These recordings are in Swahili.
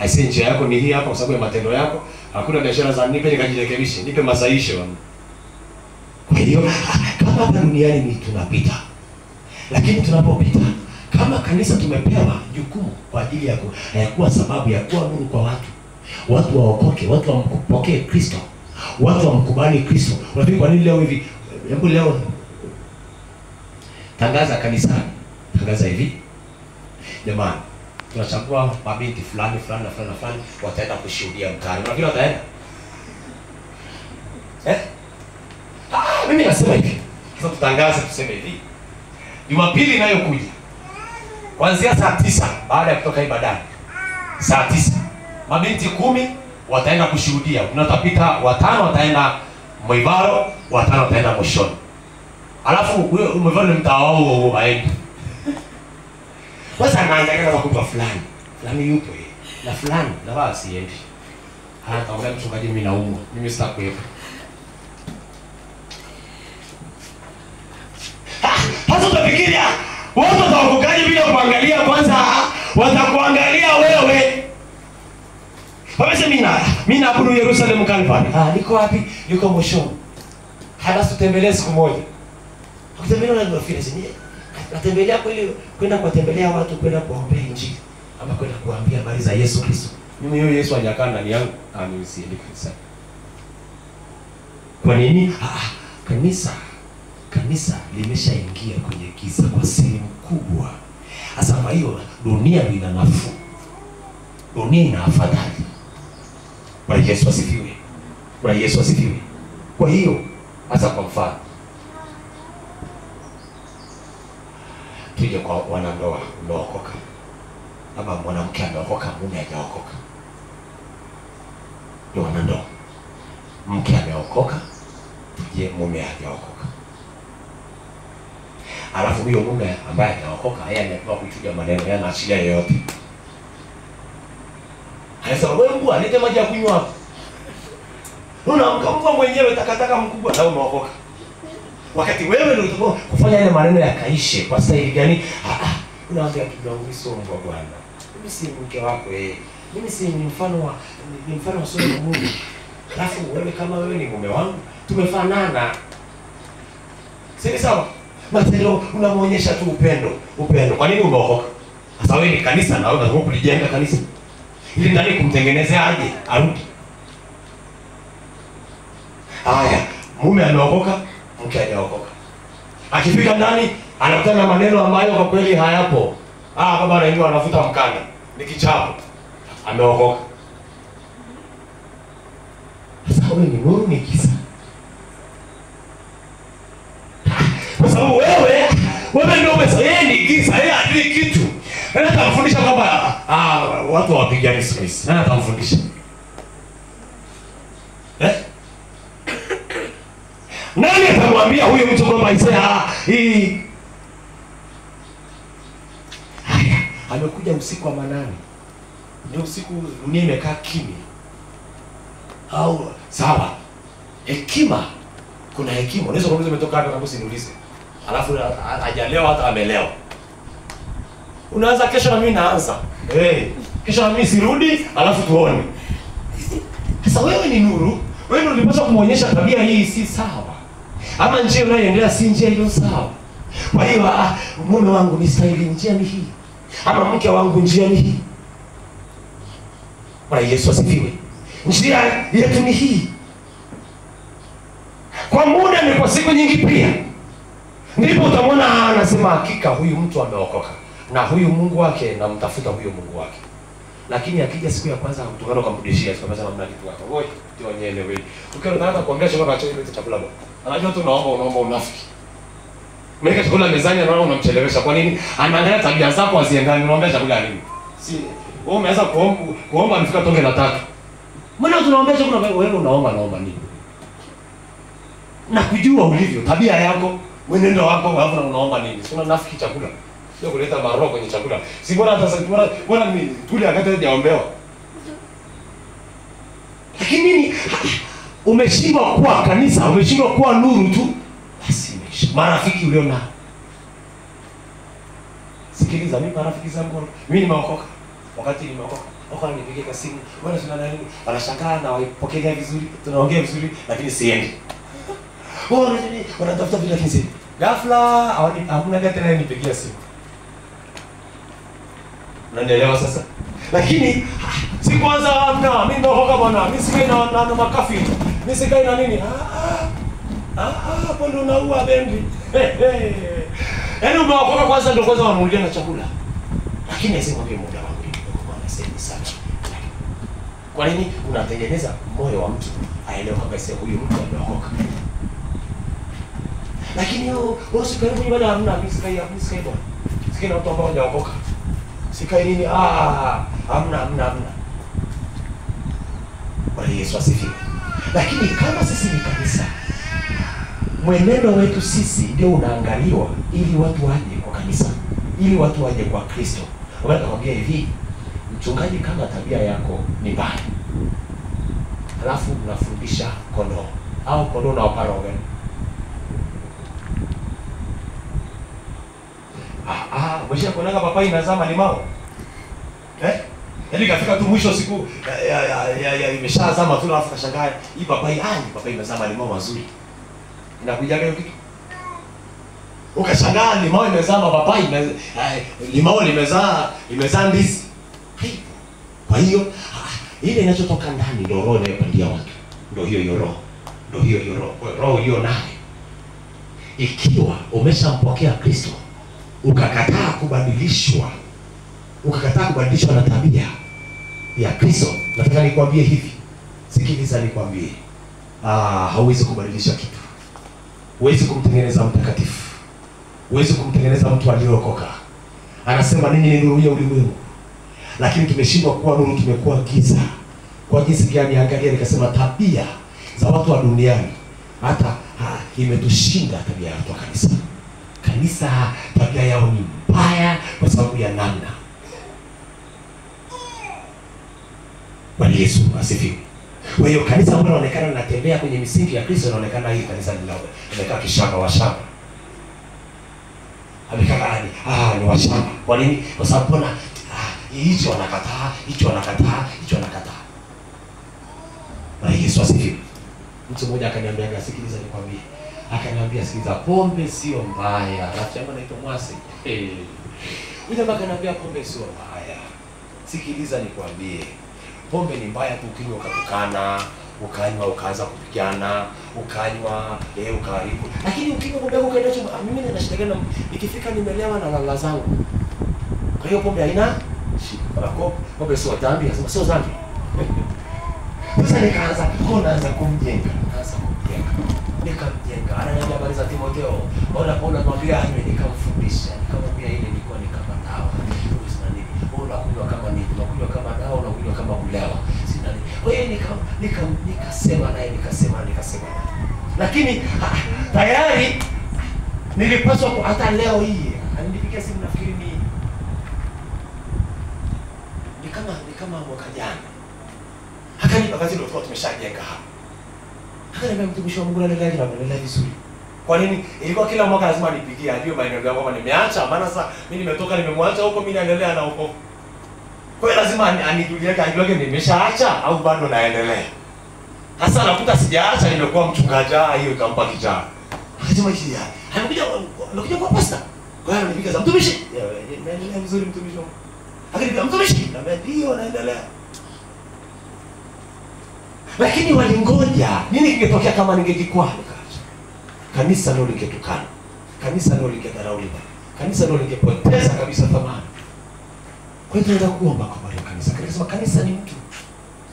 Aisee, njia yako ni hii hapa kwa sababu ya matendo yako. Hakuna biashara za nipe nikajirekebishe, nipe masaisho. Kwa hiyo kama hapa duniani ni tunapita. Lakini tunapopita kama kanisa tumepewa jukumu kwa ajili ya kuwa sababu ya kuwa nuru kwa watu. Watu waokoke, watu wampokee Kristo. Watu wamkubali Kristo. Unafikiri kwa nini leo hivi? Hebu leo tangaza kanisani. Tangaza hivi. Jamani, tunachagua mabinti fulani wataenda kushuhudia mtaani. Unafikiri wataenda? Mimi nasema hivi. Sasa tutangaze tuseme hivi. Jumapili inayokuja kuanzia saa 9 baada ya kutoka ibadani. Saa 9 mabinti 10 wataenda kushuhudia. Tunatapita 5 wataenda Mwibaro, 5 wataenda Moshoni. Alafu huyo Mwibaro ni mtawao waende. Sasa anaangalia kwa kupa fulani. Fulani yupo yeye. Na fulani na basi siendi. Hata ule mchungaji mimi naumwa. Mimi sitakuwepo. Hata utafikiria watu watakukaje bila kuangalia kwanza, watakuangalia wewe. Wamesema mimi naabudu Yerusalemu Calvary. Niko wapi? Niko Moshoni. Hata tutembelee siku moja. Kutembelea na rafiki ni natembelea kwenda kuwatembelea watu, kwenda kuombea injili ama kwenda kuambia habari za Yesu Kristo. Mimi huyo Yesu hajakaa ndani yangu, amesiende kanisa. Kwa nini? Kanisa limeshaingia kwenye giza kwa sehemu kubwa. Sasa kwa hiyo dunia ina nafuu. Dunia ina afadhali. Bwana Yesu asifiwe. Bwana Yesu asifiwe. Kwa hiyo hasa kwa mfano tuje kwa wanandoa unaokoka. Ama mwanamke ameokoka, mume hajaokoka. Ndio wanandoa. Mke ameokoka, tuje mume hajaokoka. Alafu huyo mume ambaye hajaokoka, yeye anapewa kuchuja maneno, yeye anaachilia yoyote. Anasema wewe mbwa, lete maji ya kunywa hapo. Unaamka mbwa mwenyewe takataka mkubwa na umeokoka. Wakati wewe ndio utakuwa kufanya ile maneno yakaishe kwa staili gani? Unaanza kidogo sio mbwa bwana. Mimi si mke wako Mimi si mfano wa sura ya Mungu. Alafu wewe kama wewe ni mume wangu, tumefanana. Si sawa? Matendo unamuonyesha tu upendo. Kwa nini umeokoka? Sasa wewe ni kanisa na wewe unataka kulijenga kanisa. Ili ndani kumtengenezea aje arudi. Haya, mume ameokoka, mke hajaokoka. Akifika ndani anakutana na maneno ambayo kwa kweli hayapo. Kama anaingia anafuta mkanda, ni kichapo. Ameokoka. Sasa wewe ni nuru ni giza. Kwa sababu wewe ndio umesema ni giza, yeye hajui kitu. Nani atamfundisha kwamba watu hawapigani space? Nani atamfundisha? Nani atamwambia huyo mtu kwamba hii amekuja usiku wa manane. Ndio usiku dunia imekaa kimya. Au sawa. Hekima. Kuna hekima. Unaweza kuuliza umetoka hapa kama usiniulize. Alafu hajalewa hata amelewa. Unaanza kesho na mimi naanza. Kesho na mimi sirudi, alafu tuone. Sasa wewe ni nuru. Wewe ndio unapaswa kumuonyesha tabia hii si sawa. Ama njia unayoendelea si njia iliyo sawa. Kwa hiyo mume wangu ni stahili njia ni hii. Ama mke wangu njia ni hii. Bwana Yesu asifiwe. Njia yetu ni hii. Kwa muda ni kwa siku nyingi pia. Ndipo utamwona anasema hakika huyu mtu ameokoka. Na huyu Mungu wake namtafuta huyo Mungu wake. Lakini akija siku ya kwanza kutokana kumrudishia tukapata namna kitu hapo. Wewe ndio wenyewe wewe. Ukiona nataka kuongea chakula kacho ile chakula bwana. Anajua tu unaomba unafiki. Mweka chakula mezani anaona unamchelewesha. Kwa nini? Anaangalia tabia zako haziendani. Unaomba chakula nini? Si wewe umeanza kuomba amefika tonge la 3. Mbona tunaomba chakula wewe unaomba nini? Na kujua ulivyo, tabia yako, mwenendo wako, alafu unaomba nini? Sio unafiki chakula. Sio kuleta maroho kwenye chakula. Si bora hata bora mimi tule wakati hajaombewa. Lakini nini? Umeshindwa kuwa kanisa, umeshindwa kuwa nuru tu. Basi imeisha. Marafiki uliona. Sikiliza mimi marafiki zangu. Mimi nimeokoka. Wakati nimeokoka wako ananipigia simu, bwana tuna nini? Wanashangaa na waipokea vizuri, tunaongea vizuri lakini siendi. Wanatafuta vitu lakini siendi. Ghafla hamna gani tena nipigia simu. Unanielewa sasa? Lakini si kwanza hamna, mimi ndohoka bwana, mimi sikai na makafi. Mimi sikai na nini? Hapo ndo unaua bendi. Yaani umeokoka kwanza ndio kwanza wanaongea na chakula. Lakini asimwambie muda wangu kidogo bwana, sasa sana. Kwa nini unatengeneza moyo wa mtu aelewe kwamba sasa huyu mtu ameokoka? Lakini wewe usikai kwenye bwana, hamna, mimi sikai bwana. Sikai na watu ambao hawajaokoka. Sikai nini? Hamna. Bwana Yesu asifiwe. Lakini kama sisi ni kanisa, mwenendo wetu sisi ndio unaangaliwa ili watu waje kwa kanisa, ili watu waje kwa Kristo. Wewe nakwambia hivi, mchungaji kama tabia yako ni mbaya, alafu unafundisha kondoo au kondoo na oparoga. Mwisho kuonaga papai inazama limao. Yaani kafika tu mwisho siku imeshazama tu alafu kashangaa hii papai imezama limao mazuri. Inakujaga hiyo kitu. Ukashangaa limao imezama papai limao imezaa ndizi. Kwa hiyo ile inachotoka ndani ndio roho inayopandia watu. Ndio hiyo roho. Roho hiyo naye. Ikiwa umeshampokea Kristo, ukakataa kubadilishwa na tabia ya Kristo, nataka nikwambie hivi. Sikiliza nikwambie. Hauwezi kubadilisha kitu. Huwezi kumtengeneza mtakatifu. Huwezi kumtengeneza mtu aliyeokoka. Anasema ninyi ni nuru ya ulimwengu. Lakini tumeshindwa kuwa nuru, tumekuwa giza. Kwa jinsi gani? Angalia, nikasema tabia za watu wa duniani hata imetushinda tabia ya watu wa kanisa. Kanisa tabia yao ni mbaya kwa sababu ya namna. Bwana Yesu asifiwe. Kwa hiyo kanisa ambalo linaonekana linatembea kwenye misingi ya Kristo, linaonekana hii kanisa limekaa kishamba wa shamba. Amekaa ni wa shamba. Kwa nini? Kwa sababu bona hicho wanakataa. Bwana Yesu asifiwe. Mtu mmoja akaniambia, sikiliza nikwambie. Akaniambia, sikiliza, pombe sio mbaya. Rafiki yangu anaitwa Mwasi. Yule mpaka ananiambia pombe sio mbaya. Sikiliza nikwambie. Pombe ni mbaya tu ukinywa ukatukana, ukanywa ukaanza kupigana, ukanywa ukaharibu. Lakini ukinywa pombe ukaenda chumba, mimi nina shida gani ikifika nimelewa na lala zangu. Kwa hiyo pombe haina shida. Pombe sio dhambi, nasema sio dhambi. Sasa nikaanza kumjenga. Nikamjenga. Ananiambia habari za Timotheo. Ona mwambia anywe, nikamfundisha. Nikamwambia ile ilikuwa ni kama dawa. Unakunywa kama nini? Unakunywa kama dawa, unakunywa kama kulewa. Sina nini. Kwa hiyo nikasema naye. Lakini tayari nilipaswa hata leo hii. Alinipigia simu, nafikiri ni kama mwaka jana. Akanipa kazi ndio tumeshajenga hapa. Akaniambia, mtumishi wa Mungu anaendelea vizuri. Kwa nini? Ilikuwa kila mwaka lazima nipigie ajue maendeleo yangu kama nimeacha, maana sasa mimi nimetoka nimemwacha huko, mimi naendelea na huko. Kwa hiyo lazima anijulie ajue nimeshaacha au bado naendelea. Hasa nakuta sijaacha, nimekuwa mchungaji, hiyo ikampa kijana. Akasema hivi, anakuja kwa pastor. Kwa hiyo anipiga za mtumishi, naendelea vizuri mtumishi wangu. Akanipiga mtumishi, na ndio naendelea. Lakini walingoja nini kingetokea kama ningejikwaa nikaacha. Kanisa ndio lingetukana. Kanisa ndio lingedharauliwa. Kanisa ndio lingepoteza kabisa thamani. Kwa hiyo tunataka kuomba kwa baba kanisa. Kanisa ni mtu.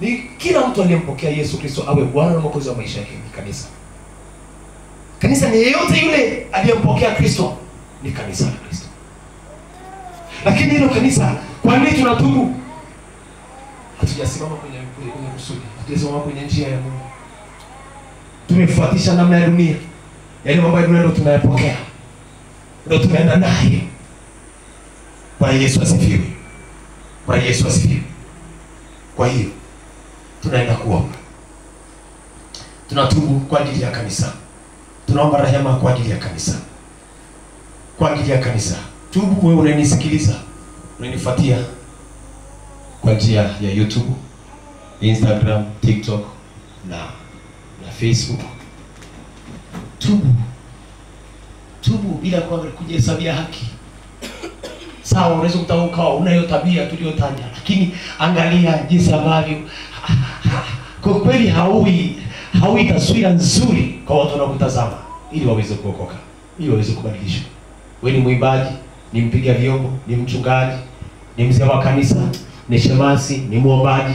Ni kila mtu aliyempokea Yesu Kristo awe Bwana na Mwokozi wa maisha yake ni kanisa. Kanisa ni yeyote yule aliyempokea Kristo ni kanisa la Kristo. Lakini hilo kanisa, kwa nini tunatubu? Hatujasimama kwenye kusudi. Hatujasimama kwenye njia ya Mungu. Tumefuatisha namna ya dunia. Yaani mambo ya dunia ndio tunayapokea. Ndio tunaenda naye. Bwana Yesu asifiwe. Bwana Yesu asifiwe. Kwa hiyo tunaenda kuomba. Tunatubu kwa ajili ya kanisa. Tunaomba rehema kwa ajili ya kanisa. Kwa ajili ya kanisa. Tubu wewe unanisikiliza. Unanifuatia. kwa njia ya YouTube, Instagram, TikTok na Facebook. Tubu bila kujihesabia haki. Sawa, unaweza kutauka unayo tabia tuliyotaja, lakini angalia jinsi ambavyo kwa kweli haui taswira nzuri kwa watu wanaokutazama, ili waweze kuokoka, ili waweze kubadilishwa. Wewe ni mwimbaji, ni mpiga vyombo, ni mchungaji, ni mzee wa kanisa, ni shemasi, ni muombaji,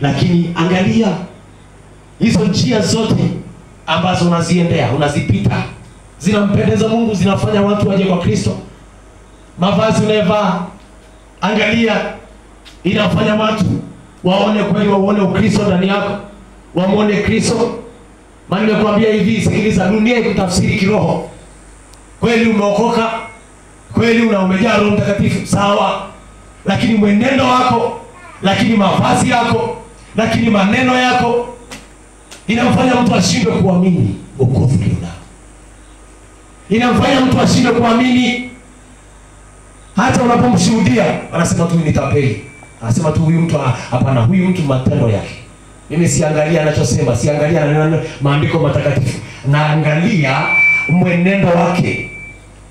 lakini angalia hizo njia zote ambazo unaziendea, unazipita, zinampendeza Mungu, zinafanya watu waje kwa Kristo. Mavazi unayovaa, angalia, inafanya watu waone kweli, waone Ukristo ndani yako, wamuone Kristo. Maana nimekuambia hivi, sikiliza, dunia ikutafsiri kiroho. Kweli umeokoka, kweli umejaa Roho Mtakatifu, sawa, lakini mwenendo wako, lakini mavazi yako, lakini maneno yako inamfanya mtu ashindwe kuamini wokovu ulionao. Inamfanya mtu ashindwe kuamini. Hata unapomshuhudia anasema tu ni tapeli, anasema tu huyu mtu hapana, huyu mtu matendo yake. Mimi siangalia anachosema, siangalia maandiko matakatifu, naangalia mwenendo wake.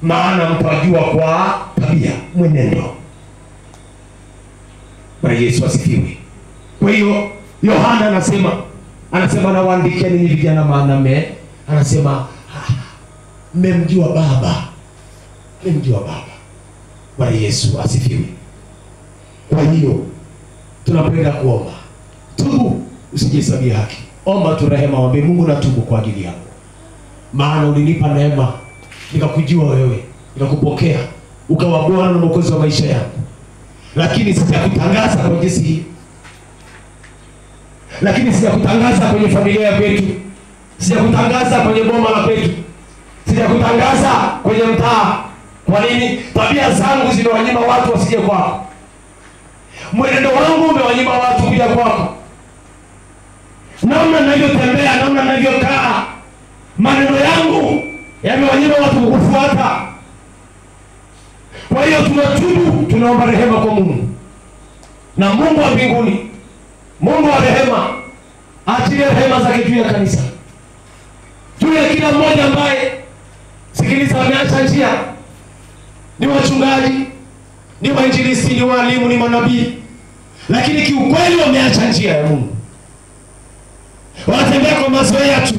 Maana mtu ajua kwa tabia, mwenendo. Bwana Yesu asifiwe. Kwa hiyo Yohana anasema nawaandikia ninyi vijana, maana anasema mmemjua Baba. Mmemjua Baba. Bwana Yesu asifiwe. Kwa hiyo tunapenda kuomba, tubu, usijihesabie haki. Omba tu rehema, waambie Mungu natubu kwa ajili yako. Maana ulinipa neema, nikakujua wewe, nikakupokea, ukawa Bwana na Mwokozi wa maisha yangu. Lakini sitakutangaza kwa jinsi hii. Lakini sitakutangaza kwenye familia ya kwetu. Sitakutangaza kwenye boma la kwetu. Sitakutangaza kwenye mtaa. Kwa nini? Tabia zangu zimewanyima watu wasije kwako. Mwenendo wangu umewanyima watu kuja kwako. Namna ninavyotembea, namna ninavyokaa, maneno yangu yamewanyima watu kukufuata. Kwa hiyo tunatubu, tunaomba rehema kwa Mungu. Na Mungu wa mbinguni, Mungu wa rehema, achilie rehema zake juu ya kanisa. Juu ya kila mmoja ambaye, sikiliza, wameacha njia. Ni wachungaji, ni wainjilisti, ni walimu, ni manabii, lakini kiukweli wameacha njia ya Mungu. Wanatembea kwa mazoea tu.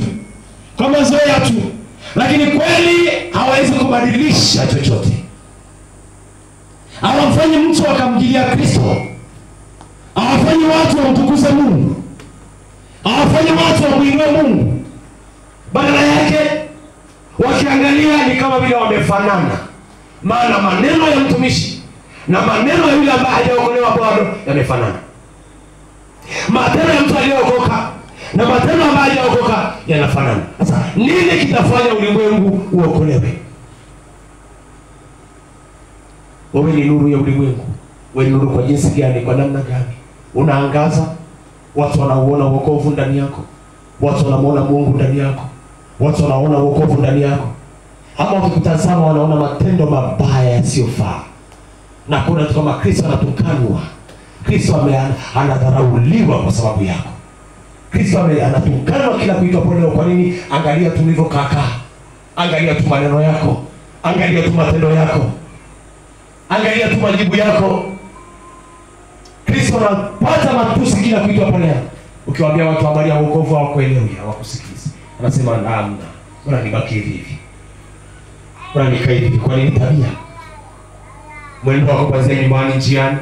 Kwa mazoea tu. Lakini kweli hawawezi kubadilisha chochote. Hawamfanyi mtu akamjilia Kristo. Hawafanyi watu wamtukuze Mungu. Hawafanyi watu wamuinue Mungu. Badala yake wakiangalia ni kama vile wamefanana. Maana maneno ya mtumishi na maneno ya yule ambaye hajaokolewa bado yamefanana. Matendo ya mtu aliyeokoka na matendo ambayo hajaokoka yanafanana. Sasa nini kitafanya ulimwengu uokolewe? Wewe ni nuru ya ulimwengu. Wewe ni nuru kwa jinsi gani, kwa namna gani? Unaangaza, watu wanauona wokovu ndani yako. Watu wanamuona Mungu ndani yako. Watu wanaona wokovu ndani yako. Ama wakikutazama wanaona matendo mabaya yasiyofaa. Na kuna tu kama Kristo anatukanwa. Kristo anadharauliwa kwa sababu yako. Kristo anatukanwa kila kuitwa leo. Kwa nini? Angalia tulivyokaa. Angalia tu maneno yako. Angalia tu matendo yako. Angalia tu majibu yako. Kristo anapata matusi kila kuitwa leo. Ukiwaambia watu habari ya wokovu hawakuelewi, hawakusikizi. Anasema namna, bora nibaki hivi. Bora nikae hivi. Kwa nini? Tabia. Mwenendo wako kwanza nyumbani, njiani,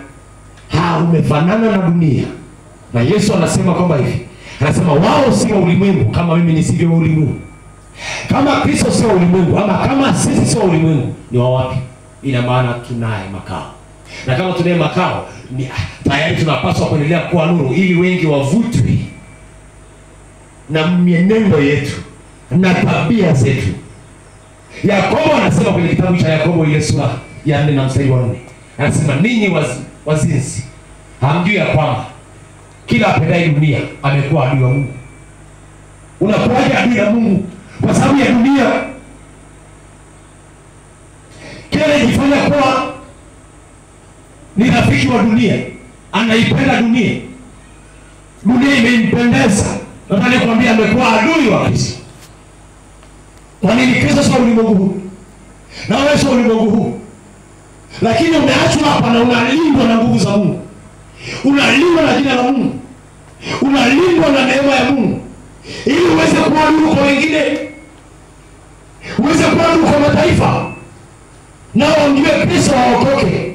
umefanana na dunia. Na Yesu anasema kwamba hivi. Anasema wao sio ulimwengu kama mimi nisivyo ulimwengu. Kama Kristo sio ulimwengu, ama kama sisi sio ulimwengu, ni wa wapi? Ina maana tunaye makao. Na kama tunaye makao, tayari tunapaswa kuendelea kuwa nuru ili wengi wavutwe na mienendo yetu na tabia zetu. Yakobo anasema kwenye kitabu cha Yakobo ile sura ya 4 na mstari wa 4. Anasema ninyi wazinzi, hamjui ya kwamba kila apendaye dunia amekuwa adui wa Mungu. Unakuwaje adui ya Mungu? Kwa sababu ya dunia. Kile jifanya kuwa ni rafiki wa dunia anaipenda dunia. Dunia imempendeza. Nataka nikwambie amekuwa adui wa Kristo. Kwa nini? Kristo sio ulimwengu huu. Na wewe sio ulimwengu huu. Lakini umeachwa hapa na unalindwa na nguvu za Mungu. Unalindwa na jina la Mungu. Unalindwa na neema ya Mungu. Ili uweze kuwa nuru kwa wengine. Uweze kuwa nuru kwa mataifa. Na waongoe Kristo waokoke.